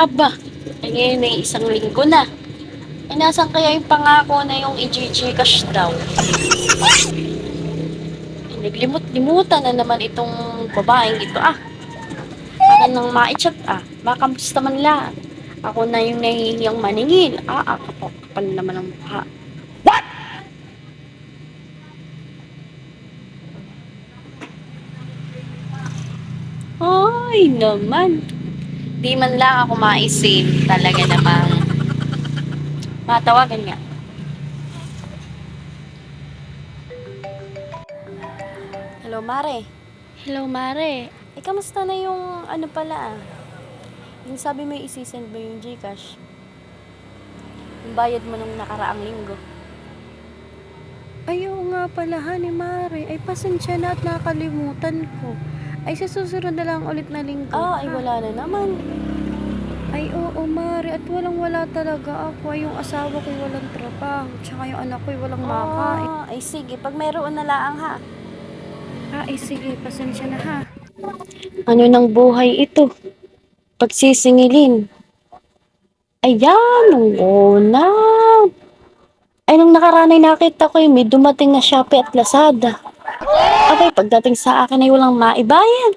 Aba, ay ngayon ay isang linggo na. Ay nasan kaya yung pangako na yung i-Gcash daw? Ay, naglimot-limutan na naman itong babaeng ito ah. Akin nang ma-chat ah. Baka gusto man lang. Ako na yung nahihiyang maningil. Kapal naman ang mukha. Ay naman. Di man lang ako maisip. Talaga namang matawagan nga. Hello, Mare. Hello, Mare. Kamusta na yung ano pala ah? Yung sabi mo isi-send mo yung Gcash. Yung bayad mo nung nakaraang linggo. Ay, oo nga pala, Honey Mare. Ay, pasensya na at nakalimutan ko. Ay, sa susunod na lang ulit na linggo. Ay wala na naman. Ay, oo, Mare. At walang-wala talaga ako. Ay, yung asawa ko'y walang trabaho. Tsaka yung anak ko'y walang makain. Ay sige, pag mayroon na lang ha. Ay, sige. Pasensya na, ha. Ano ng buhay ito? Pagsisingilin. Ayan, nung una. Ay, nung nakaranay nakita ko may dumating na Shopee at Lazada. Okay, pagdating sa akin ay walang maibayad.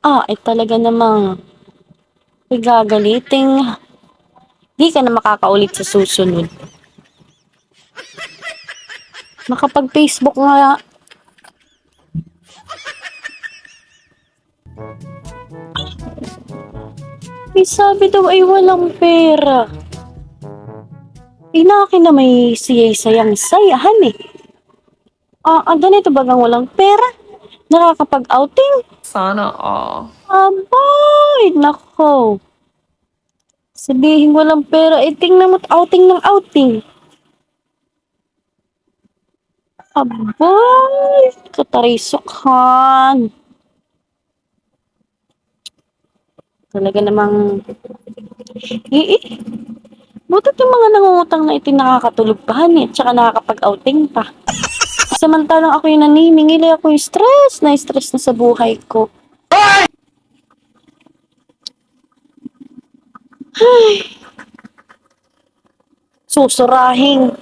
Ay talaga namang gagaliting. Di ka na makakaulit sa susunod. Makapag-Facebook nga. Sabi daw ay walang pera. Inaki na may siyay sayang sayahan eh. Ganito bagang walang pera? Nakakapag-outing? Sana all. Abay, nako. Sabihin walang pera, tingnan mo't outing ng outing. Abay, katarisokhan. Talaga namang, butit yung mga nangungutang na ito nakakatulog pa, at saka nakakapag-outing pa. Samantalang ako yung naniningil, ako yung stress na sa buhay ko. Ay, susurahin.